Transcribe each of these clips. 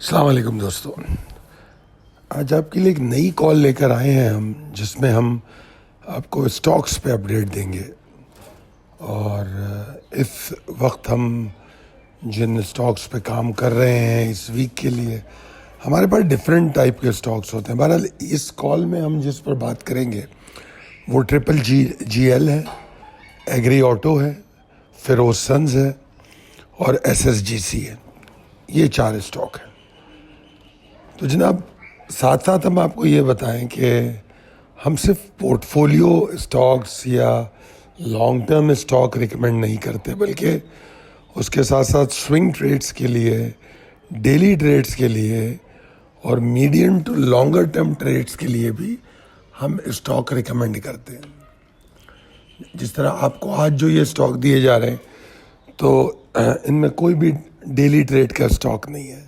السلام علیکم دوستو، آج آپ کے لیے ایک نئی کال لے کر آئے ہیں ہم، جس میں ہم آپ کو اسٹاکس پہ اپڈیٹ دیں گے۔ اور اس وقت ہم جن اسٹاکس پہ کام کر رہے ہیں اس ویک کے لیے، ہمارے پاس ڈفرینٹ ٹائپ کے اسٹاکس ہوتے ہیں۔ بہرحال اس کال میں ہم جس پر بات کریں گے وہ GGL ہے، ایگری آٹو ہے، فیروز سنز ہے اور SSGC ہے۔ یہ 4 اسٹاک ہیں۔ تو جناب، ساتھ ساتھ ہم آپ کو یہ بتائیں کہ ہم صرف پورٹ فولیو اسٹاکس یا لانگ ٹرم اسٹاک ریکمینڈ نہیں کرتے، بلکہ اس کے ساتھ ساتھ سوئنگ ٹریڈس کے لیے، ڈیلی ٹریڈس کے لیے اور medium to longer term trades کے لیے بھی ہم اسٹاک ریکمینڈ کرتے ہیں۔ جس طرح آپ کو آج جو یہ اسٹاک دیے جا رہے ہیں، تو ان میں کوئی بھی ڈیلی ٹریڈ کا اسٹاک نہیں ہے۔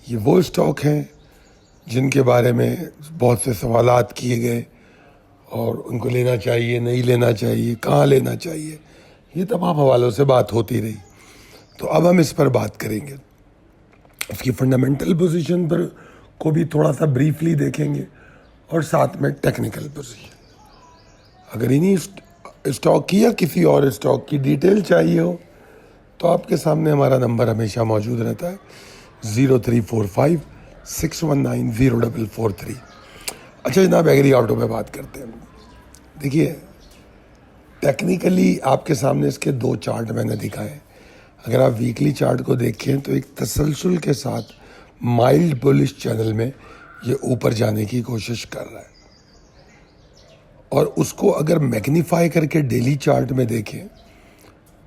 یہ وہ اسٹاک ہیں جن کے بارے میں بہت سے سوالات کیے گئے، اور ان کو لینا چاہیے، نہیں لینا چاہیے، کہاں لینا چاہیے، یہ تمام حوالوں سے بات ہوتی رہی۔ تو اب ہم اس پر بات کریں گے، اس کی فنڈامنٹل پوزیشن پر کو بھی تھوڑا سا بریفلی دیکھیں گے، اور ساتھ میں ٹیکنیکل پوزیشن۔ اگر انہی اسٹاک کی یا کسی اور اسٹاک کی ڈیٹیل چاہیے ہو تو آپ کے سامنے ہمارا نمبر ہمیشہ موجود رہتا ہے، 0345-619-0443۔ اچھا جناب، ایگری آٹو پہ بات کرتے ہیں۔ دیکھیے، ٹیکنیکلی آپ کے سامنے اس کے 2 چارٹ میں نے دکھائے۔ اگر آپ ویکلی چارٹ کو دیکھیں تو ایک تسلسل کے ساتھ مائلڈ بولش چینل میں یہ اوپر جانے کی کوشش کر رہا ہے، اور اس کو اگر میگنیفائی کر کے ڈیلی چارٹ میں دیکھیں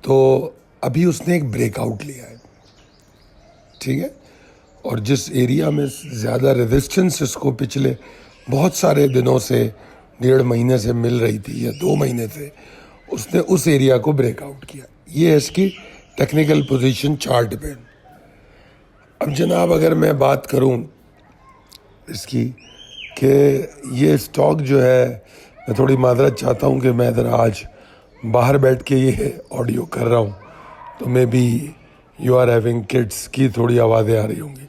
تو ابھی اس نے ایک بریک آؤٹ لیا ہے، ٹھیک ہے؟ اور جس ایریا میں زیادہ ریزسٹنس اس کو پچھلے بہت سارے دنوں سے، 1.5 مہینے سے مل رہی تھی یا 2 مہینے سے، اس نے اس ایریا کو بریک آؤٹ کیا۔ یہ ہے اس کی ٹیکنیکل پوزیشن چارٹ پہ۔ اب جناب، اگر میں بات کروں اس کی کہ یہ اسٹاک جو ہے، میں تھوڑی معذرت چاہتا ہوں کہ میں ذرا آج باہر بیٹھ کے یہ آڈیو کر رہا ہوں، تو میں بھی یو آر ہیونگ کڈس کی تھوڑی آوازیں آ رہی ہوں گی۔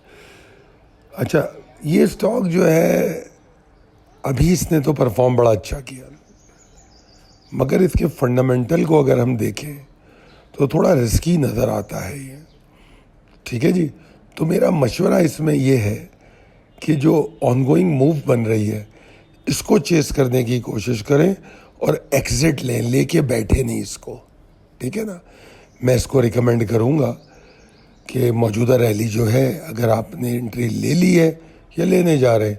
اچھا، یہ اسٹاک جو ہے ابھی اس نے تو پرفارم بڑا اچھا کیا، مگر اس کے فنڈامنٹل کو اگر ہم دیکھیں تو تھوڑا رسکی نظر آتا ہے یہ، ٹھیک ہے جی؟ تو میرا مشورہ اس میں یہ ہے کہ جو آن گوئنگ موو بن رہی ہے اس کو چیس کرنے کی کوشش کریں، اور ایگزٹ لے کے بیٹھے نہیں اس کو، ٹھیک ہے نا؟ میں اس کو ریکمینڈ کروں گا کہ موجودہ ریلی جو ہے، اگر آپ نے انٹری لے لی ہے یا لینے جا رہے ہیں،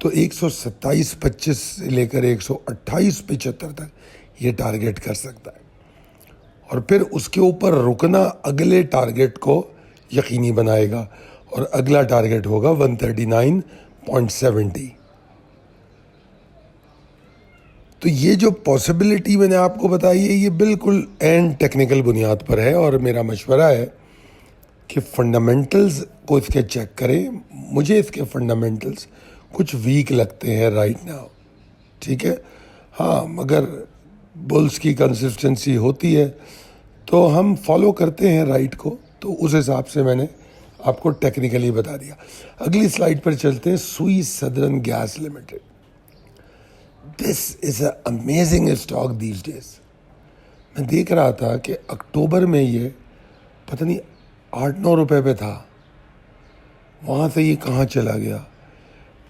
تو 127.25 سے لے کر 128.75 تک یہ ٹارگیٹ کر سکتا ہے، اور پھر اس کے اوپر رکنا اگلے ٹارگیٹ کو یقینی بنائے گا، اور اگلا ٹارگیٹ ہوگا 139.70۔ تو یہ جو پاسبلٹی میں نے آپ کو بتائی ہے، یہ بالکل اینڈ ٹیکنیکل بنیاد پر ہے، اور میرا مشورہ ہے کہ فنڈامنٹلز کو اس کے چیک کریں۔ مجھے اس کے فنڈامنٹلز کچھ ویک لگتے ہیں رائٹ ناؤ، ٹھیک ہے؟ ہاں، مگر بلز کی کنسسٹنسی ہوتی ہے تو ہم فالو کرتے ہیں رائٹ کو، تو اس حساب سے میں نے آپ کو ٹیکنیکلی بتا دیا۔ اگلی سلائیڈ پر چلتے ہیں، Sui southern gas limited. This is a amazing stock these days. میں دیکھ رہا تھا کہ اکتوبر میں یہ پتہ نہیں 8-9 روپے پہ تھا، وہاں سے یہ کہاں چلا گیا۔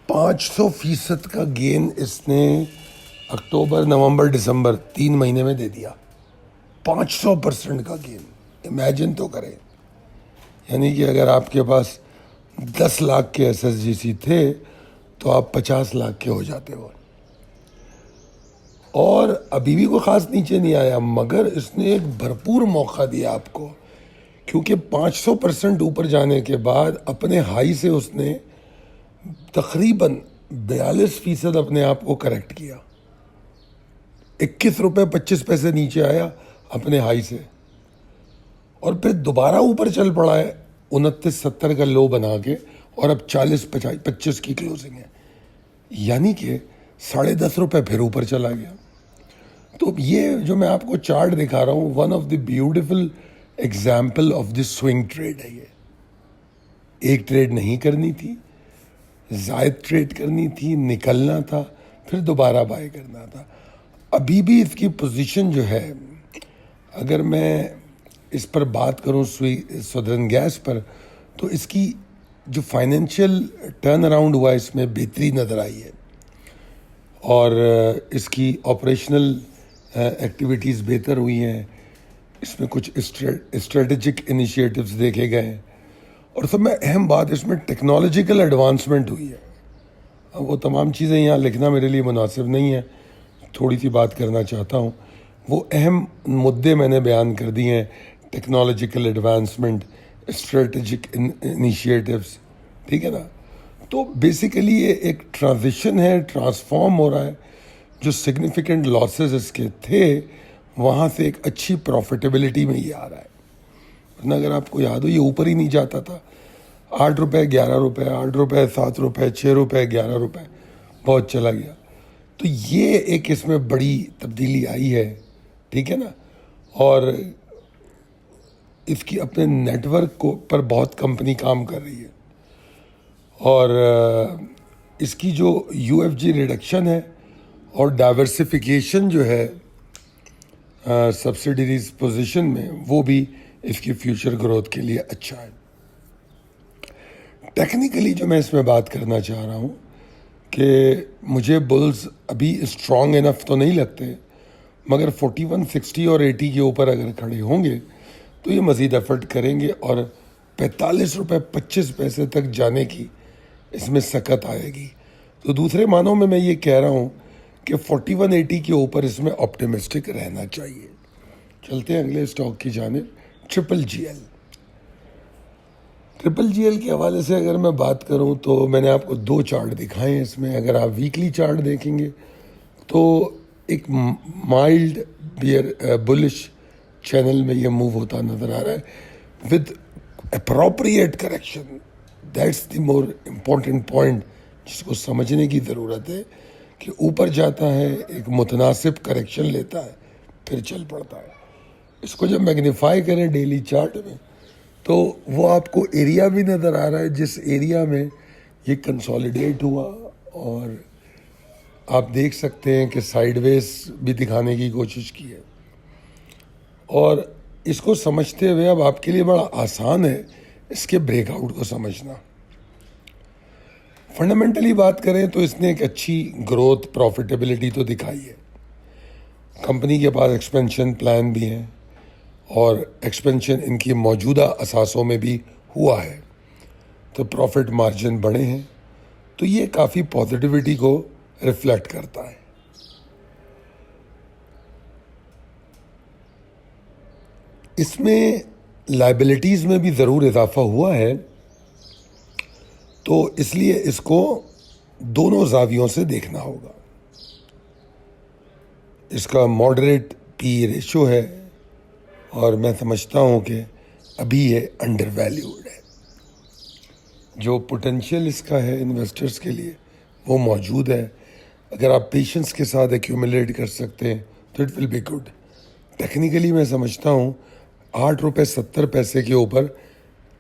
500% کا گین اس نے اکتوبر، نومبر، دسمبر 3 مہینے میں دے دیا۔ 500% کا گین، امیجن تو کریں۔ یعنی کہ اگر آپ کے پاس 10 لاکھ کے SSGC تھے تو آپ 50 لاکھ کے ہو جاتے ہو، اور ابھی بھی کوئی خاص نیچے نہیں آیا، مگر اس نے ایک بھرپور موقع دیا آپ کو، کیونکہ 500% اوپر جانے کے بعد اپنے ہائی سے اس نے تقریباً 42% اپنے آپ کو کریکٹ کیا، 21 روپے 25 پیسے نیچے آیا اپنے ہائی سے، اور پھر دوبارہ اوپر چل پڑا ہے 29.70 کا لو بنا کے، اور اب 40.25 کی کلوزنگ ہے، یعنی کہ 10.5 روپے پھر اوپر چلا گیا۔ تو یہ جو میں آپ کو چارٹ دکھا رہا ہوں، one of the beautiful example of the swing trade ہے یہ۔ ایک ٹریڈ نہیں کرنی تھی, زائد ٹریڈ کرنی تھی, نکلنا تھا, پھر دوبارہ بائی کرنا تھا. ابھی بھی اس کی پوزیشن جو ہے, اگر میں اس پر بات کروں سدرن گیس پر, تو اس کی جو فائنینشیل ٹرن اراؤنڈ ہوا اس میں بہتری نظر آئی ہے, اور اس کی آپریشنل ایکٹیویٹیز بہتر ہوئی ہیں. اس میں کچھ اسٹریٹجک انیشیٹوز دیکھے گئے ہیں, اور سب میں اہم بات اس میں ٹیکنالوجیکل ایڈوانسمنٹ ہوئی ہے. اب وہ تمام چیزیں یہاں لکھنا میرے لیے مناسب نہیں ہے, تھوڑی سی بات کرنا چاہتا ہوں. وہ اہم مدعے میں نے بیان کر دیے ہیں, ٹیکنالوجیکل ایڈوانسمنٹ, اسٹریٹجک انیشیٹوز, ٹھیک ہے نا. تو بیسیکلی یہ ایک ٹرانزیشن ہے, ٹرانسفارم ہو رہا ہے. جو سگنیفیکنٹ لاسز اس کے تھے وہاں سے ایک اچھی پروفیٹیبلٹی میں یہ آ رہا ہے. ورنہ اگر آپ کو یاد ہو یہ اوپر ہی نہیں جاتا تھا, 8 روپے 11 روپے, 8 روپے 7 روپے, 6 روپے 11 روپے, بہت چلا گیا. تو یہ ایک اس میں بڑی تبدیلی آئی ہے, ٹھیک ہے نا. اور اس کی اپنے نیٹ ورک کو پر بہت کمپنی کام کر رہی ہے, اور اس کی جو یو ایف جی ریڈکشن ہے اور ڈائیورسفیکیشن جو ہے سبسڈیریز پوزیشن میں, وہ بھی اس کی فیوچر گروتھ کے لیے اچھا ہے. ٹیکنیکلی جو میں اس میں بات کرنا چاہ رہا ہوں کہ مجھے بلز ابھی اسٹرانگ انف تو نہیں لگتے, مگر 41, 60 اور 80 کے اوپر اگر کھڑے ہوں گے تو یہ مزید ایفرٹ کریں گے, اور 45 روپے 25 پیسے تک جانے کی اس میں سکت آئے گی. تو دوسرے معنوں میں یہ کہہ رہا ہوں کہ 41, 80 کے اوپر اس میں آپٹیمسٹک رہنا چاہیے. چلتے ہیں اگلے اسٹاک کی جانب, triple G L. Triple G L کے حوالے سے اگر میں بات کروں تو میں نے آپ کو 2 چارٹ دکھائے ہیں. اس میں اگر آپ ویکلی چارٹ دیکھیں گے تو ایک مائلڈ بلش چینل میں یہ موو ہوتا نظر آ رہا ہے with appropriate correction. That's the more important point جس کو سمجھنے کی ضرورت ہے, کہ اوپر جاتا ہے, ایک متناسب کریکشن لیتا ہے, پھر چل پڑتا ہے. اس کو جب میگنیفائی کریں ڈیلی چارٹ میں تو وہ آپ کو ایریا بھی نظر آ رہا ہے جس ایریا میں یہ کنسولیڈیٹ ہوا, اور آپ دیکھ سکتے ہیں کہ سائیڈ ویز بھی دکھانے کی کوشش کی ہے. اور اس کو سمجھتے ہوئے اب آپ کے لیے بڑا آسان ہے اس کے بریک آؤٹ کو سمجھنا. فنڈامنٹلی بات کریں تو اس نے ایک اچھی گروتھ پروفیٹیبلٹی تو دکھائی ہے. کمپنی کے پاس ایکسپینشن پلان بھی ہیں, اور ایکسپینشن ان کی موجودہ اثاثوں میں بھی ہوا ہے, تو پروفٹ مارجن بڑھے ہیں. تو یہ کافی پازیٹیوٹی کو ریفلیکٹ کرتا ہے. اس میں لائبلٹیز میں بھی ضرور اضافہ ہوا ہے, تو اس لیے اس کو دونوں زاویوں سے دیکھنا ہوگا. اس کا ماڈریٹ پی ریشو ہے, اور میں سمجھتا ہوں کہ ابھی یہ انڈر ویلیوڈ ہے. جو پوٹینشیل اس کا ہے انویسٹرز کے لیے وہ موجود ہے. اگر آپ پیشنس کے ساتھ ایکیومولیٹ کر سکتے ہیں تو it will be good. Technically میں سمجھتا ہوں 8 روپے 70 پیسے کے اوپر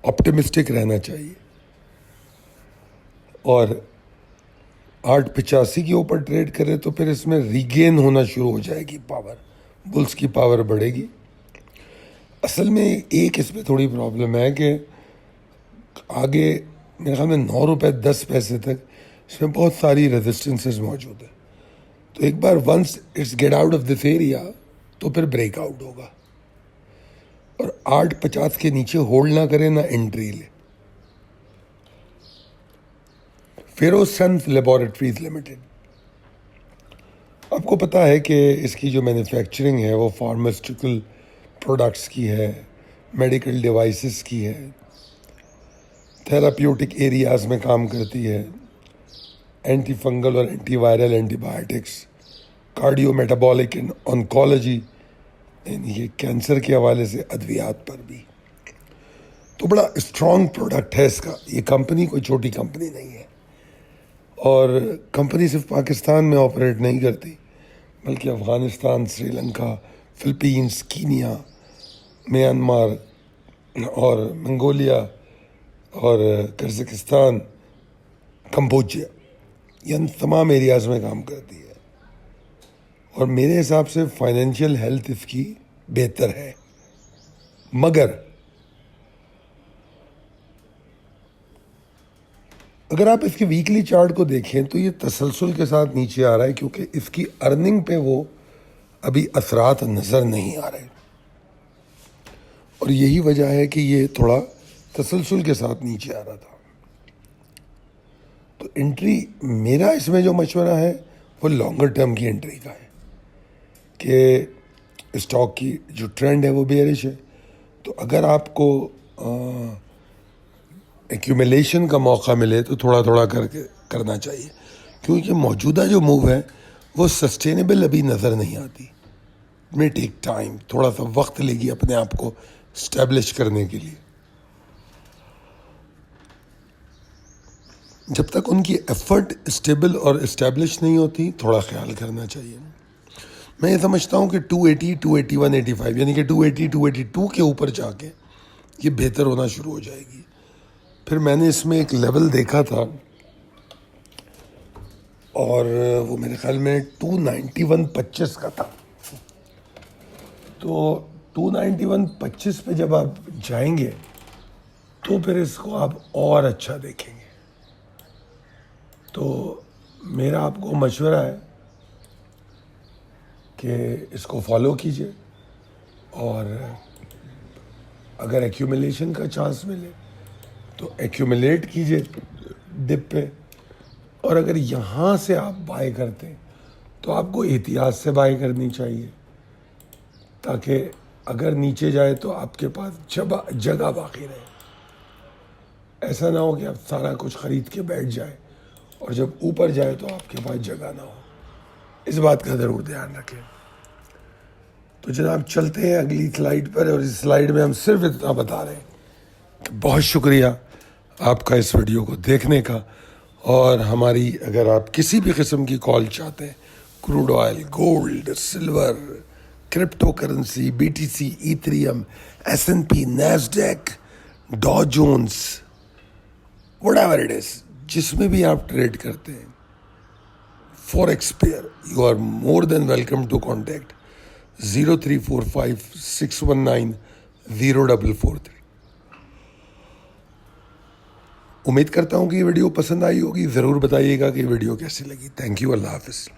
آپٹیمسٹک رہنا چاہیے, اور 8.85 کے اوپر ٹریڈ کرے تو پھر اس میں ریگین ہونا شروع ہو جائے گی پاور, بلز کی پاور بڑھے گی. اصل میں ایک اس میں تھوڑی پرابلم ہے کہ آگے میرے خیال میں 9 روپے 10 پیسے تک اس میں بہت ساری ریزسٹنسز موجود ہیں. تو ایک بار once it's get out of this area تو پھر بریک آؤٹ ہوگا, اور 8.50 کے نیچے ہولڈ نہ کرے نہ انٹری لے. فیروسنس لیبارٹریز لمیٹڈ, آپ کو پتہ ہے کہ اس کی جو مینوفیکچرنگ ہے وہ فارماسیوٹیکل پروڈکٹس کی ہے, میڈیکل ڈیوائسز کی ہے, تھراپیوٹک ایریاز میں کام کرتی ہے, اینٹی فنگل اور antiviral antibiotics, cardio metabolic and oncology, یعنی یہ کینسر کے حوالے سے ادویات پر بھی. تو بڑا اسٹرانگ پروڈکٹ ہے اس کا. یہ کمپنی کوئی چھوٹی کمپنی نہیں ہے, اور کمپنی صرف پاکستان میں آپریٹ نہیں کرتی بلکہ Afghanistan, Sri Lanka, Philippines, Kenya, Myanmar اور منگولیا اور قزاقستان، کمبوڈیا، یہ ان تمام ایریاز میں کام کرتی ہے، اور میرے حساب سے فائنینشیل ہیلتھ اس کی بہتر ہے. مگر اگر آپ اس کے ویکلی چارٹ کو دیکھیں تو یہ تسلسل کے ساتھ نیچے آ رہا ہے، کیونکہ اس کی ارننگ پہ وہ ابھی اثرات نظر نہیں آ رہے، اور یہی وجہ ہے کہ یہ تھوڑا تسلسل کے ساتھ نیچے آ رہا تھا. تو انٹری میرا اس میں جو مشورہ ہے وہ لانگر ٹرم کی انٹری کا ہے، کہ اسٹاک کی جو ٹرینڈ ہے وہ بیئرش ہے. تو اگر آپ کو ایکیوملیشن کا موقع ملے تو تھوڑا تھوڑا کر کے کرنا چاہیے، کیونکہ موجودہ جو موو ہے وہ سسٹینیبل ابھی نظر نہیں آتی. میں ٹیک ٹائم، تھوڑا سا وقت لے گی اپنے آپ کو اسٹیبلش کرنے کے لیے. جب تک ان کی ایفرٹ اسٹیبل اور اسٹیبلش نہیں ہوتی تھوڑا خیال کرنا چاہیے. میں یہ سمجھتا ہوں کہ 280 281 85 یعنی کہ 280 282 کے اوپر جا کے یہ بہتر ہونا شروع ہو جائے گی. پھر میں نے اس میں ایک لیول دیکھا تھا، اور وہ میرے خیال میں 291.25 کا تھا. تو 291.25 پہ جب آپ جائیں گے تو پھر اس کو آپ اور اچھا دیکھیں گے. تو میرا آپ کو مشورہ ہے کہ اس کو فالو کیجیے، اور اگر ایکیوملیشن کا چانس ملے تو ایکیوملیٹ کیجیے ڈپ پہ، اور اگر یہاں سے آپ بائی کرتے تو آپ کو احتیاط سے بائی کرنی چاہیے، تاکہ اگر نیچے جائے تو آپ کے پاس جگہ باقی رہے. ایسا نہ ہو کہ آپ سارا کچھ خرید کے بیٹھ جائے اور جب اوپر جائے تو آپ کے پاس جگہ نہ ہو. اس بات کا ضرور دھیان رکھیں. تو جناب چلتے ہیں اگلی سلائیڈ پر، اور اس سلائیڈ میں ہم صرف اتنا بتا رہے ہیں کہ بہت شکریہ آپ کا اس ویڈیو کو دیکھنے کا. اور ہماری اگر آپ کسی بھی قسم کی کال چاہتے ہیں، crude oil, gold, silver, crypto currency, BTC، Ethereum, S&P، Nasdaq, Dow Jones, whatever it is از، جس میں بھی آپ ٹریڈ کرتے ہیں، forex pair, you are more than welcome to contact 0345 619 0443. امید کرتا ہوں کہ یہ ویڈیو پسند آئی ہوگی. ضرور بتائیے گا کہ یہ ویڈیو کیسی لگی. Thank you. اللہ حافظ.